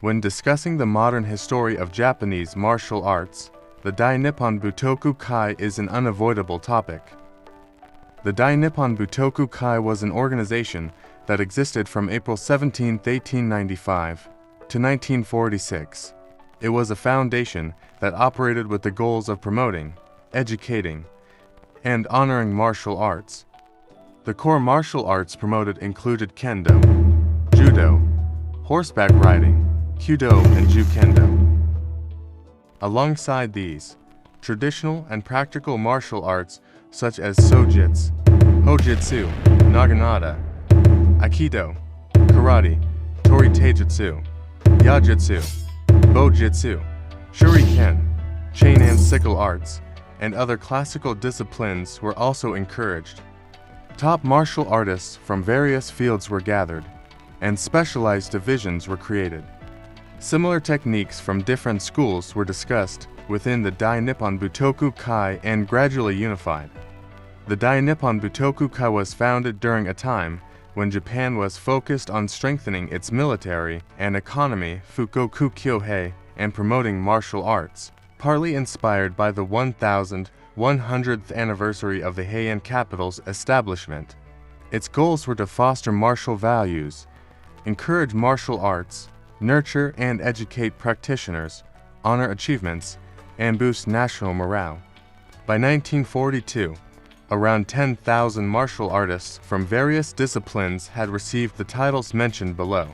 When discussing the modern history of Japanese martial arts, the Dai Nippon Butoku Kai is an unavoidable topic. The Dai Nippon Butoku Kai was an organization that existed from April 17, 1895 to 1946. It was a foundation that operated with the goals of promoting, educating, and honoring martial arts. The core martial arts promoted included Kendo, Judo, horseback riding, Kyudo, and Ju-Kendo. Alongside these, traditional and practical martial arts such as Sojitsu, Hojitsu, Naginata, Akihito, Karate, Tori Taijutsu, Yajutsu, Bojitsu, Shuriken, chain and sickle arts, and other classical disciplines were also encouraged. Top martial artists from various fields were gathered, and specialized divisions were created. Similar techniques from different schools were discussed within the Dai Nippon Butoku Kai and gradually unified. The Dai Nippon Butoku Kai was founded during a time when Japan was focused on strengthening its military and economy Fukoku Kyohei and promoting martial arts, partly inspired by the 1100th anniversary of the Heian capital's establishment. Its goals were to foster martial values, encourage martial arts, nurture and educate practitioners, honor achievements, and boost national morale. By 1942, around 10,000 martial artists from various disciplines had received the titles mentioned below.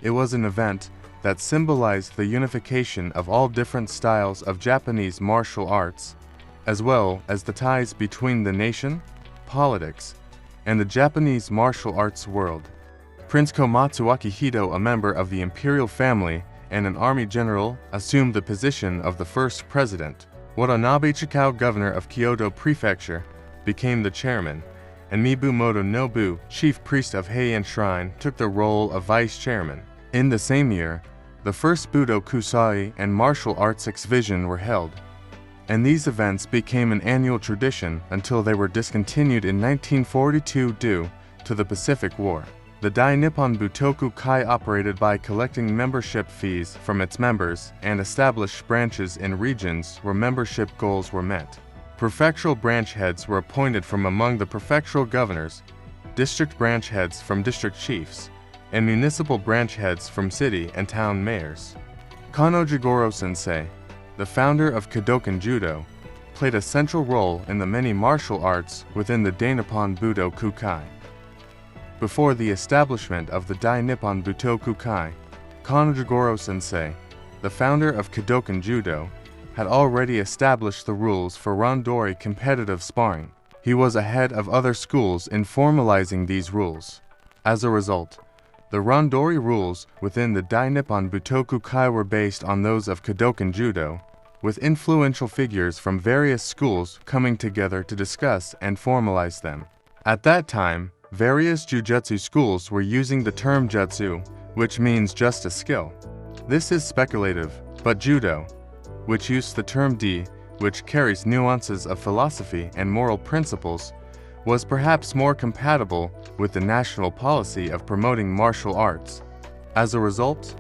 It was an event that symbolized the unification of all different styles of Japanese martial arts, as well as the ties between the nation, politics, and the Japanese martial arts world. Prince Komatsu Akihito, a member of the imperial family and an army general, assumed the position of the first president. Watanabe Chikao, governor of Kyoto Prefecture, became the chairman, and Mibumoto Nobu, chief priest of Heian Shrine, took the role of vice chairman. In the same year, the first Budo Kusai and martial arts exhibition were held, and these events became an annual tradition until they were discontinued in 1942 due to the Pacific War. The Dai Nippon Butoku Kai operated by collecting membership fees from its members and established branches in regions where membership goals were met. Prefectural branch heads were appointed from among the prefectural governors, district branch heads from district chiefs, and municipal branch heads from city and town mayors. Kano Jigoro Sensei, the founder of Kodokan Judo, played a central role in the many martial arts within the Dai Nippon Butoku Kai. Before the establishment of the Dai Nippon Butoku Kai, Kano Jigoro Sensei, the founder of Kodokan Judo, had already established the rules for randori competitive sparring. He was ahead of other schools in formalizing these rules. As a result, the randori rules within the Dai Nippon Butoku Kai were based on those of Kodokan Judo, with influential figures from various schools coming together to discuss and formalize them. At that time, various Jujutsu schools were using the term jutsu, which means just a skill. This is speculative, but Judo, which used the term di, which carries nuances of philosophy and moral principles, was perhaps more compatible with the national policy of promoting martial arts. As a result,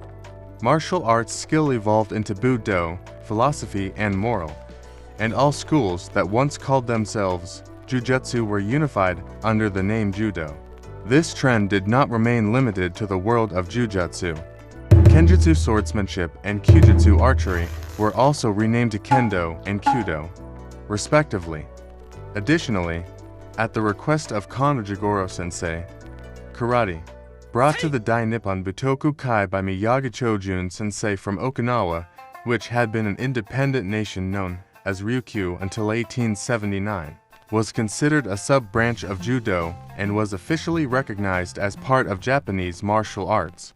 martial arts skill evolved into Budo, philosophy and moral, and all schools that once called themselves Jujutsu were unified under the name Judo. This trend did not remain limited to the world of Jujutsu. Kenjutsu swordsmanship and Kyujutsu archery were also renamed to Kendo and Kyudo, respectively. Additionally, at the request of Kano Jigoro Sensei, karate, brought to the Dai Nippon Butoku Kai by Miyagi Chojun Sensei from Okinawa, which had been an independent nation known as Ryukyu until 1879, was considered a sub-branch of Judo and was officially recognized as part of Japanese martial arts.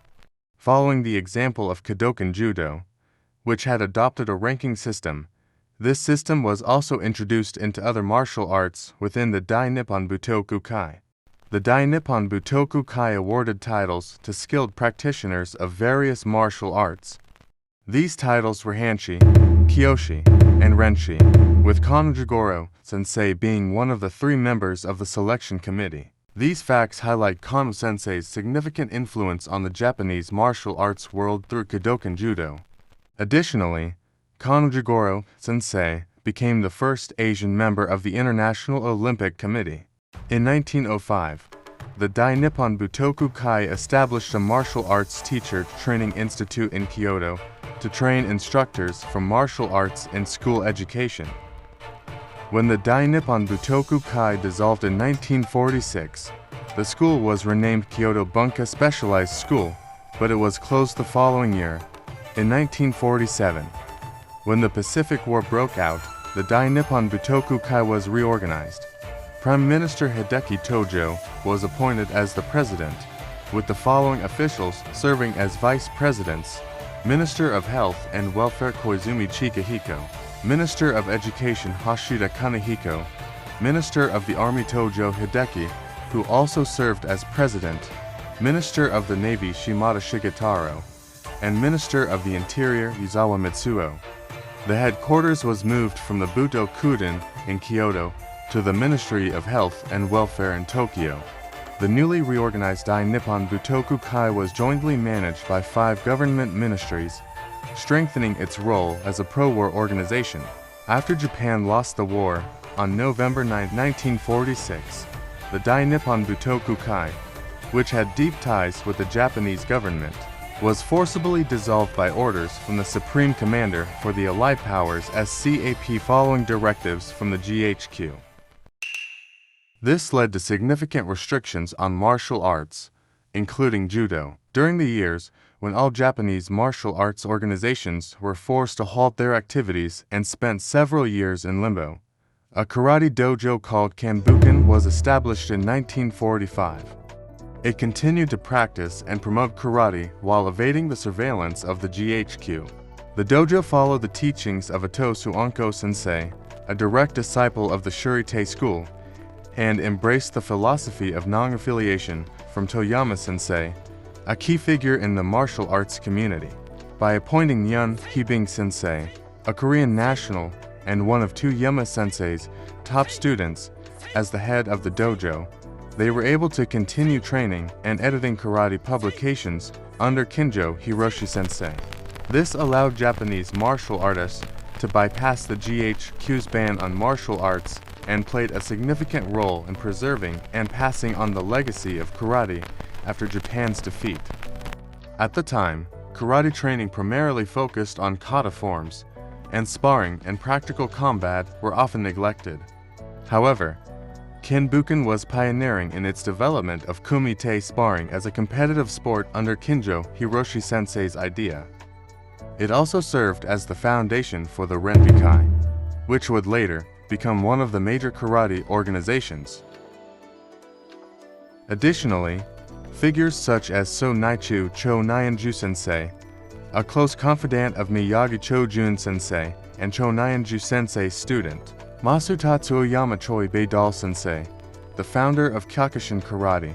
Following the example of Kodokan Judo, which had adopted a ranking system, this system was also introduced into other martial arts within the Dai Nippon Butoku Kai. The Dai Nippon Butoku Kai awarded titles to skilled practitioners of various martial arts. These titles were Hanshi, Kyoshi, and Renshi, with Kano Jigoro Sensei being one of the 3 members of the selection committee. These facts highlight Kano sensei's significant influence on the Japanese martial arts world through Kodokan Judo. Additionally, Kano Jigoro sensei became the first Asian member of the International Olympic Committee. In 1905, the Dai Nippon Butoku Kai established a martial arts teacher training institute in Kyoto to train instructors from martial arts in school education. When the Dai Nippon Butoku Kai dissolved in 1946, the school was renamed Kyoto Bunka Specialized School, but it was closed the following year, in 1947. When the Pacific War broke out, the Dai Nippon Butoku Kai was reorganized. Prime Minister Hideki Tojo was appointed as the president, with the following officials serving as vice presidents: Minister of Health and Welfare Koizumi Chikahiko, Minister of Education Hashida Kanehiko, Minister of the Army Tojo Hideki, who also served as president, Minister of the Navy Shimada Shigetaro, and Minister of the Interior Yuzawa Mitsuo. The headquarters was moved from the Butoku in Kyoto to the Ministry of Health and Welfare in Tokyo. The newly reorganized Dai Nippon Butoku Kai was jointly managed by 5 government ministries, strengthening its role as a pro-war organization. After Japan lost the war, on November 9, 1946, the Dai Nippon Butoku Kai, which had deep ties with the Japanese government, was forcibly dissolved by orders from the Supreme Commander for the Allied Powers as CAP following directives from the GHQ. This led to significant restrictions on martial arts, including Judo. During the years when all Japanese martial arts organizations were forced to halt their activities and spent several years in limbo, a karate dojo called Hanbukan was established in 1945. It continued to practice and promote karate while evading the surveillance of the GHQ. The dojo followed the teachings of Itosu Onko Sensei, a direct disciple of the Shurite school, and embraced the philosophy of non-affiliation from Toyama Sensei, a key figure in the martial arts community. By appointing Yun Hibing Sensei, a Korean national and one of 2 Yama Sensei's top students, as the head of the dojo, they were able to continue training and editing karate publications under Kinjo Hiroshi Sensei. This allowed Japanese martial artists to bypass the GHQ's ban on martial arts and played a significant role in preserving and passing on the legacy of karate after Japan's defeat. At the time, karate training primarily focused on kata forms, and sparring and practical combat were often neglected. However, Hanbukan was pioneering in its development of kumite sparring as a competitive sport under Kinjo Hiroshi Sensei's idea. It also served as the foundation for the Renbi Kai, which would later become one of the major karate organizations. Additionally, figures such as So Naichu Cho Nyanju Sensei, a close confidant of Miyagi Chojun Sensei and Cho Nyanju Sensei's student, Masutatsu Oyama Choi Beidal Sensei, the founder of Kyokushin karate,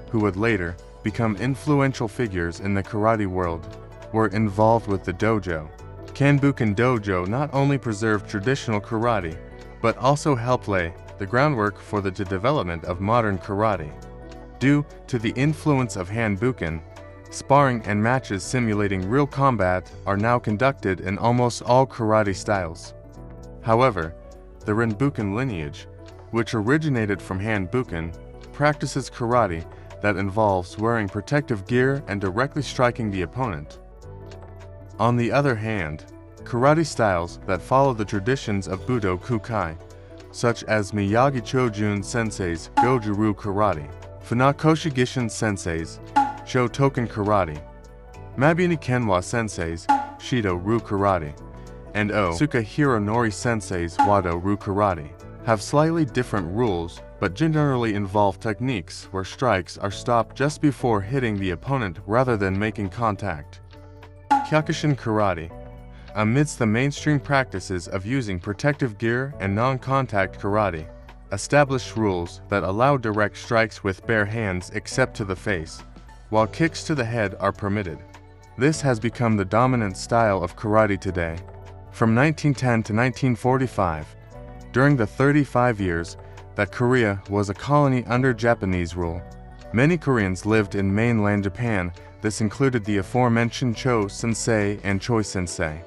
who would later become influential figures in the karate world, were involved with the dojo. Hanbukan Dojo not only preserved traditional karate, but also helped lay the groundwork for the development of modern karate. Due to the influence of Hanbukan, sparring and matches simulating real combat are now conducted in almost all karate styles. However, the Renbukan lineage, which originated from Hanbukan, practices karate that involves wearing protective gear and directly striking the opponent. On the other hand, karate styles that follow the traditions of Butoku Kai, such as Miyagi Chojun Sensei's Goju-Ryu Karate, Funakoshi Gishin Sensei's Shotokan Karate, Mabuni Kenwa Sensei's Shido-Ryu Karate, and Otsuka Hironori Sensei's Wado-Ryu Karate, have slightly different rules but generally involve techniques where strikes are stopped just before hitting the opponent rather than making contact. Kyokushin Karate, amidst the mainstream practices of using protective gear and non-contact karate, established rules that allow direct strikes with bare hands except to the face, while kicks to the head are permitted. This has become the dominant style of karate today. From 1910 to 1945, during the 35 years that Korea was a colony under Japanese rule. Many Koreans lived in mainland Japan. This included the aforementioned Cho Sensei and Choi Sensei.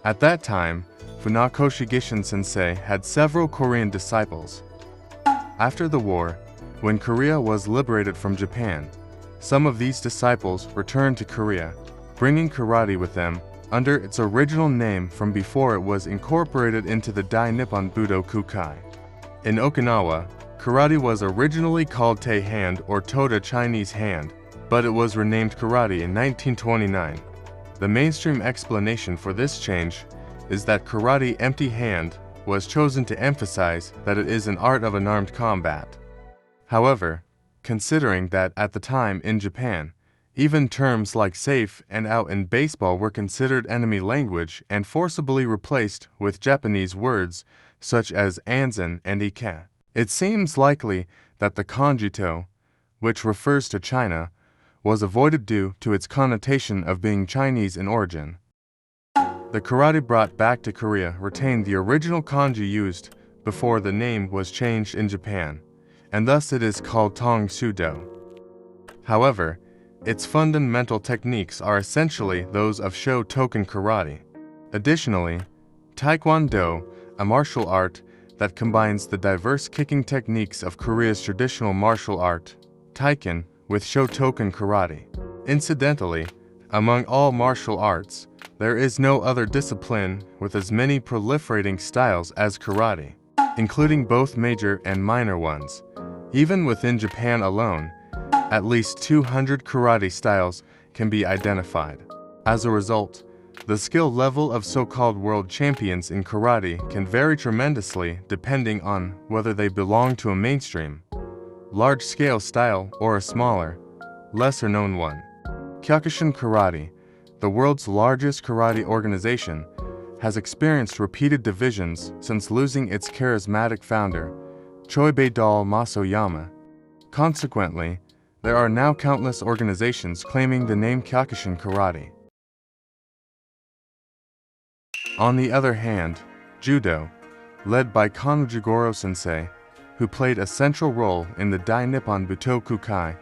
At that time, Funakoshi Gishin Sensei had several Korean disciples. After the war, when Korea was liberated from Japan, some of these disciples returned to Korea, bringing karate with them under its original name from before it was incorporated into the Dai Nippon Butoku Kai. In Okinawa, karate was originally called Tei Hand or Toda Chinese Hand, but it was renamed karate in 1929. The mainstream explanation for this change is that karate empty hand was chosen to emphasize that it is an art of unarmed combat. However, considering that at the time in Japan, even terms like safe and out in baseball were considered enemy language and forcibly replaced with Japanese words such as anzen and ike, it seems likely that the kanji to, which refers to China, was avoided due to its connotation of being Chinese in origin. The karate brought back to Korea retained the original kanji used before the name was changed in Japan, and thus it is called Tong Su Do. However, its fundamental techniques are essentially those of Shotokan karate. Additionally, Taekwondo, a martial art that combines the diverse kicking techniques of Korea's traditional martial art, Taiken, with Shotokan karate. Incidentally, among all martial arts, there is no other discipline with as many proliferating styles as karate, including both major and minor ones. Even within Japan alone, at least 200 karate styles can be identified. As a result, the skill level of so-called world champions in karate can vary tremendously depending on whether they belong to a mainstream, large-scale style or a smaller, lesser-known one. Kyokushin Karate, the world's largest karate organization, has experienced repeated divisions since losing its charismatic founder, Choibei-dal Masoyama. Consequently, there are now countless organizations claiming the name Kyokushin Karate. On the other hand, Judo, led by Kano Jigoro Sensei, who played a central role in the Dai Nippon Butoku Kai,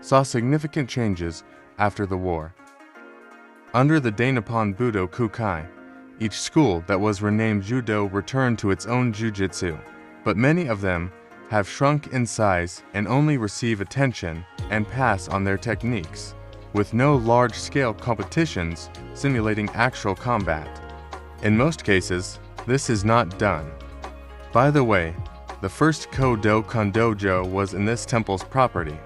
saw significant changes after the war. Under the Dai Nippon Butoku Kai, each school that was renamed Judo returned to its own Jiu-Jitsu, but many of them have shrunk in size and only receive attention and pass on their techniques, with no large-scale competitions simulating actual combat. In most cases, this is not done. By the way, the first Kodokan Dojo was in this temple's property.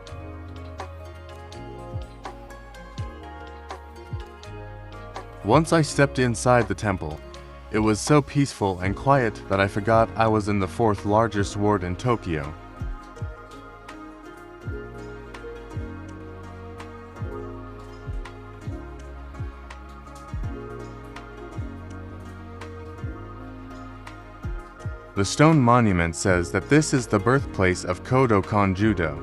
Once I stepped inside the temple, it was so peaceful and quiet that I forgot I was in the fourth largest ward in Tokyo. The stone monument says that this is the birthplace of Kodokan Judo.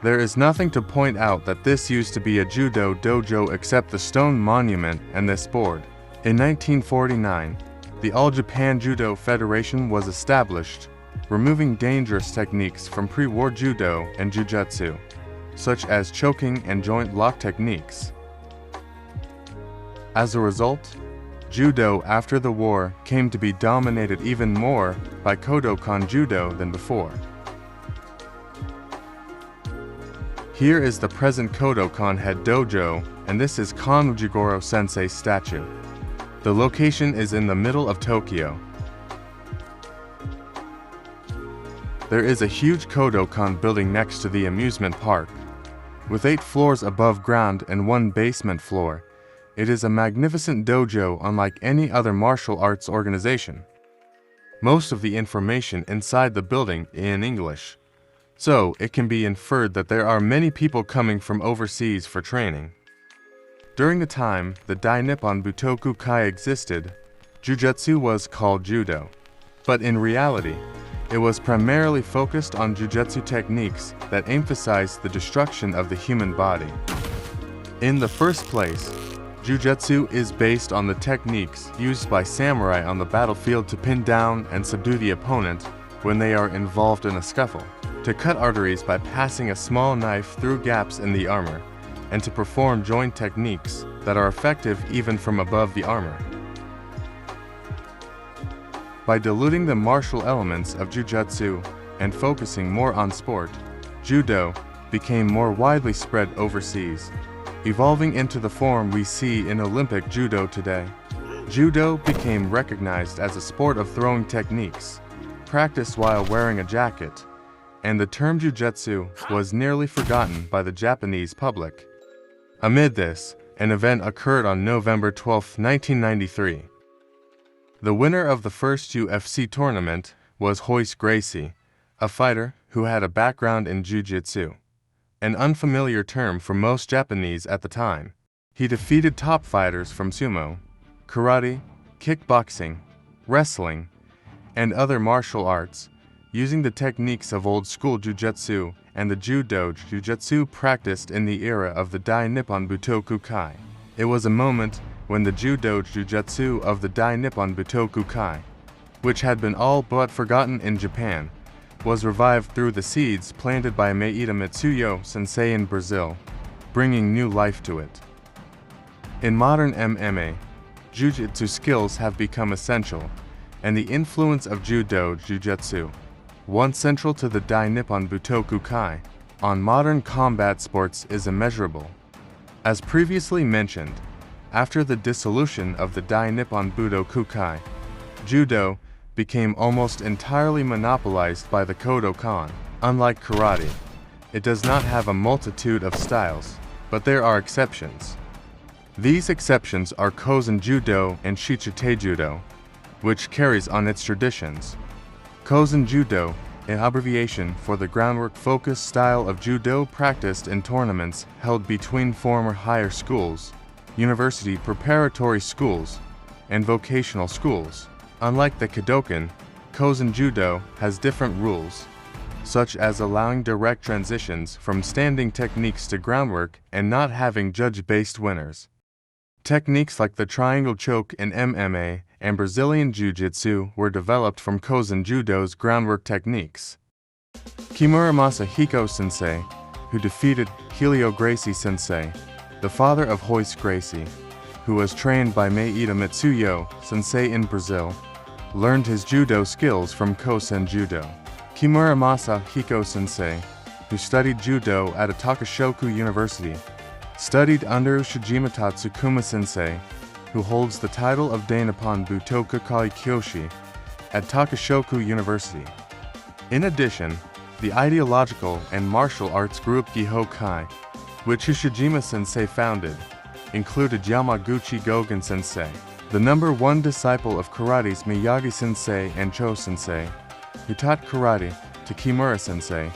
There is nothing to point out that this used to be a judo dojo except the stone monument and this board. In 1949, the All Japan Judo Federation was established, removing dangerous techniques from pre-war judo and jujutsu, such as choking and joint lock techniques. As a result, judo after the war came to be dominated even more by Kodokan Judo than before. Here is the present Kodokan head dojo, and this is Kano Jigoro Sensei's statue. The location is in the middle of Tokyo. There is a huge Kodokan building next to the amusement park. With 8 floors above ground and 1 basement floor, it is a magnificent dojo unlike any other martial arts organization. Most of the information inside the building is in English, so it can be inferred that there are many people coming from overseas for training. During the time the Dai Nippon Butoku Kai existed, Jujutsu was called Judo, but in reality, it was primarily focused on Jujutsu techniques that emphasized the destruction of the human body. In the first place, Jujutsu is based on the techniques used by samurai on the battlefield to pin down and subdue the opponent when they are involved in a scuffle, to cut arteries by passing a small knife through gaps in the armor, and to perform joint techniques that are effective even from above the armor. By diluting the martial elements of Jujutsu and focusing more on sport, Judo became more widely spread overseas, evolving into the form we see in Olympic Judo today. Judo became recognized as a sport of throwing techniques, practiced while wearing a jacket, and the term Jujutsu was nearly forgotten by the Japanese public. Amid this, an event occurred on November 12, 1993. The winner of the first UFC tournament was Royce Gracie, a fighter who had a background in Jiu-Jitsu, an unfamiliar term for most Japanese at the time. He defeated top fighters from sumo, karate, kickboxing, wrestling, and other martial arts, using the techniques of old-school Jujutsu and the Judo Jujutsu practiced in the era of the Dai Nippon Butoku Kai. It was a moment when the Judo Jujutsu of the Dai Nippon Butoku Kai, which had been all but forgotten in Japan, was revived through the seeds planted by Maeda Mitsuyo sensei in Brazil, bringing new life to it. In modern MMA, Jiu-Jitsu skills have become essential, and the influence of Judo Jujutsu, once central to the Dai Nippon Butoku Kai, on modern combat sports is immeasurable. As previously mentioned, after the dissolution of the Dai Nippon Butoku Kai, Judo became almost entirely monopolized by the Kodokan. Unlike karate, it does not have a multitude of styles, but there are exceptions. These exceptions are Kozen Judo and Shichite Judo, which carries on its traditions. Kozen Judo, an abbreviation for the groundwork-focused style of Judo practiced in tournaments held between former higher schools, university preparatory schools, and vocational schools. Unlike the Kodokan, Kozen Judo has different rules, such as allowing direct transitions from standing techniques to groundwork and not having judge-based winners. Techniques like the triangle choke in MMA and Brazilian Jiu-Jitsu were developed from Kozen Judo's groundwork techniques. Kimura Masahiko Sensei, who defeated Helio Gracie Sensei, the father of Royce Gracie, who was trained by Maeda Mitsuyo Sensei in Brazil, learned his judo skills from Kozen Judo. Kimura Masahiko Sensei, who studied judo at a Takashoku University, studied under Ushijima Tatsukuma Sensei, who holds the title of Dai Nippon Butoku Kai Kyoshi at Takashoku University. In addition, the ideological and martial arts group Giho Kai, which Ushijima Sensei founded, included Yamaguchi Gogen Sensei, the #1 disciple of karate's Miyagi Sensei and Cho Sensei, who taught karate to Kimura Sensei,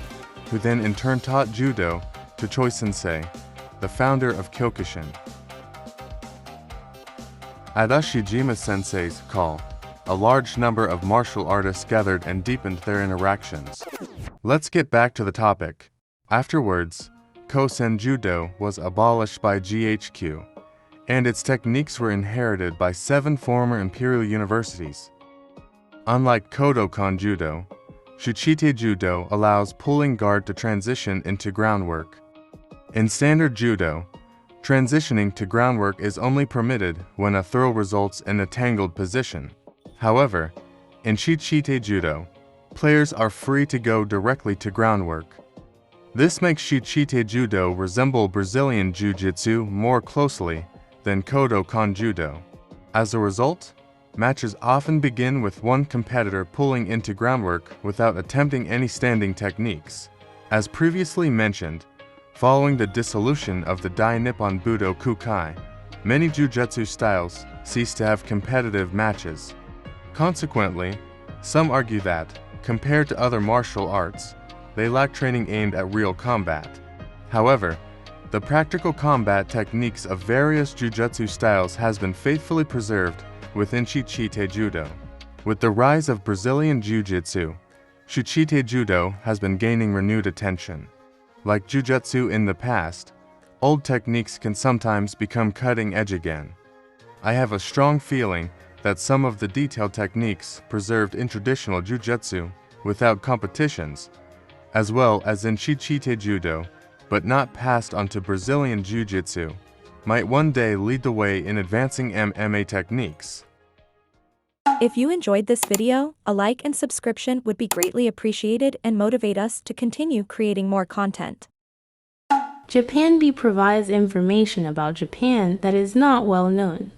who then in turn taught judo to Choi Sensei, the founder of Kyokushin. At Ushijima Sensei's call, a large number of martial artists gathered and deepened their interactions. Let's get back to the topic. Afterwards, Kozen Judo was abolished by GHQ, and its techniques were inherited by 7 former imperial universities. Unlike Kodokan Judo, Shichite Judo allows pulling guard to transition into groundwork. In standard Judo, transitioning to groundwork is only permitted when a throw results in a tangled position. However, in Shichite Judo, players are free to go directly to groundwork. This makes Shichite Judo resemble Brazilian Jiu-Jitsu more closely than Kodokan Judo. As a result, matches often begin with one competitor pulling into groundwork without attempting any standing techniques. As previously mentioned, following the dissolution of the Dai Nippon Butoku Kai, many Jujutsu styles ceased to have competitive matches. Consequently, some argue that, compared to other martial arts, they lack training aimed at real combat. However, the practical combat techniques of various Jujutsu styles has been faithfully preserved within Shichite Judo. With the rise of Brazilian Jiu-Jitsu, Shichite Judo has been gaining renewed attention. Like Jujutsu in the past, Old techniques can sometimes become cutting edge again. I have a strong feeling that some of the detailed techniques preserved in traditional Jiu-Jitsu without competitions, as well as in Shichite Judo, but not passed on to Brazilian Jiu-Jitsu, might one day lead the way in advancing MMA techniques. If you enjoyed this video, a like and subscription would be greatly appreciated and motivate us to continue creating more content. Japan provides information about Japan that is not well known.